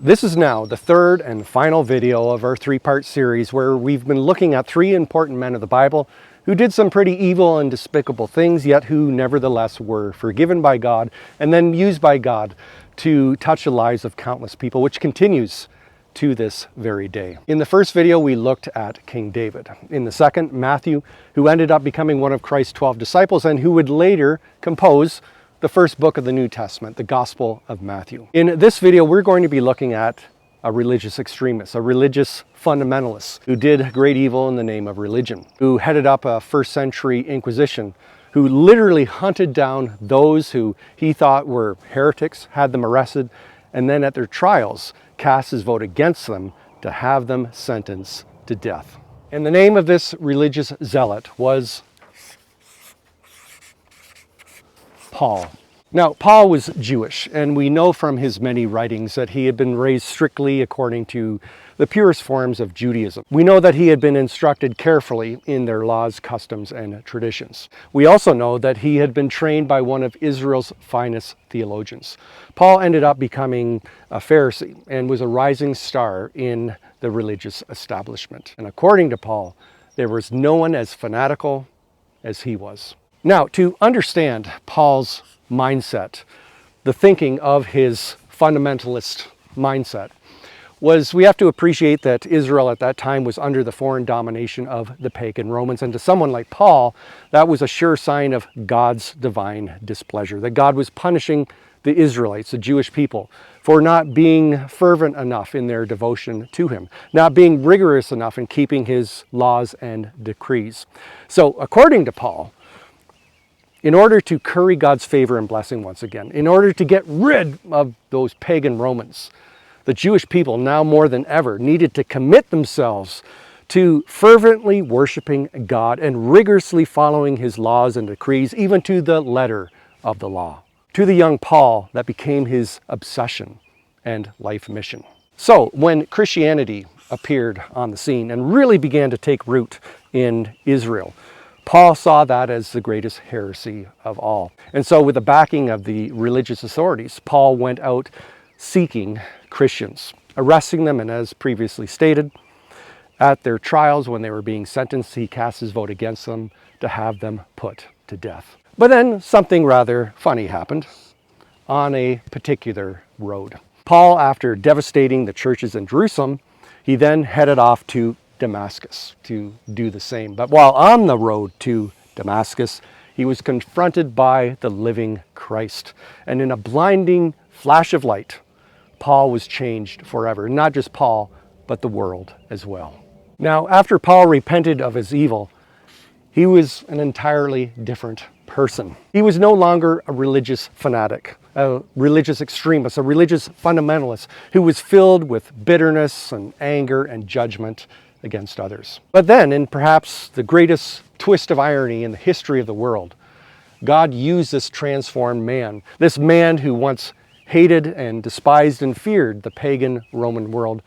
This is now the third and final video of our three-part series where we've been looking at three important men of the Bible who did some pretty evil and despicable things, yet who nevertheless were forgiven by God and then used by God to touch the lives of countless people, which continues to this very day. In the first video, we looked at King David. In the second, Matthew, who ended up becoming one of Christ's 12 disciples and who would later compose the first book of the New Testament, the Gospel of Matthew. In this video, we're going to be looking at a religious extremist, a religious fundamentalist who did great evil in the name of religion, who headed up a first century Inquisition, who literally hunted down those who he thought were heretics, had them arrested, and then at their trials cast his vote against them to have them sentenced to death. And the name of this religious zealot was Paul. Now, Paul was Jewish, and we know from his many writings that he had been raised strictly according to the purest forms of Judaism. We know that he had been instructed carefully in their laws, customs, and traditions. We also know that he had been trained by one of Israel's finest theologians. Paul ended up becoming a Pharisee and was a rising star in the religious establishment. And according to Paul, there was no one as fanatical as he was. Now, to understand Paul's mindset, the thinking of his fundamentalist mindset, we have to appreciate that Israel at that time was under the foreign domination of the pagan Romans. And to someone like Paul, that was a sure sign of God's divine displeasure, that God was punishing the Israelites, the Jewish people, for not being fervent enough in their devotion to him, not being rigorous enough in keeping his laws and decrees. So according to Paul, in order to curry God's favor and blessing once again, in order to get rid of those pagan Romans, the Jewish people now more than ever needed to commit themselves to fervently worshiping God and rigorously following his laws and decrees, even to the letter of the law. To the young Paul, that became his obsession and life mission. So when Christianity appeared on the scene and really began to take root in Israel, Paul saw that as the greatest heresy of all. And so with the backing of the religious authorities, Paul went out seeking Christians, arresting them, and as previously stated, at their trials when they were being sentenced, he cast his vote against them to have them put to death. But then something rather funny happened on a particular road. Paul, after devastating the churches in Jerusalem, he then headed off to Damascus to do the same. But while on the road to Damascus, he was confronted by the living Christ. And in a blinding flash of light, Paul was changed forever. Not just Paul, but the world as well. Now, after Paul repented of his evil, he was an entirely different person. He was no longer a religious fanatic, a religious extremist, a religious fundamentalist who was filled with bitterness and anger and judgment against others. But then, in perhaps the greatest twist of irony in the history of the world, God used this transformed man, this man who once hated and despised and feared the pagan Roman world.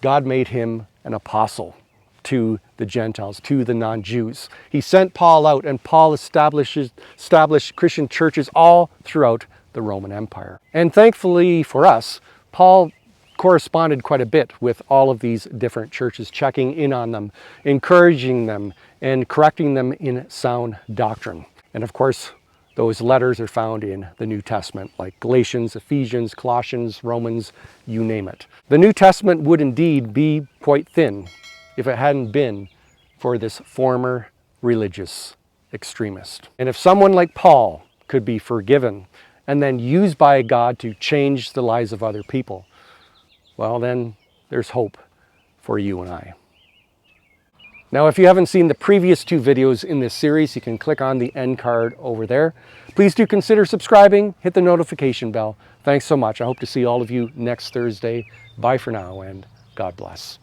God made him an apostle to the Gentiles, to the non-Jews. He sent Paul out, and Paul established Christian churches all throughout the Roman Empire. And thankfully for us, Paul corresponded quite a bit with all of these different churches, checking in on them, encouraging them, and correcting them in sound doctrine. And of course, those letters are found in the New Testament, like Galatians, Ephesians, Colossians, Romans, you name it. The New Testament would indeed be quite thin if it hadn't been for this former religious extremist. And if someone like Paul could be forgiven and then used by God to change the lives of other people, well, then there's hope for you and I. Now, if you haven't seen the previous two videos in this series, you can click on the end card over there. Please do consider subscribing, hit the notification bell. Thanks so much. I hope to see all of you next Thursday. Bye for now, and God bless.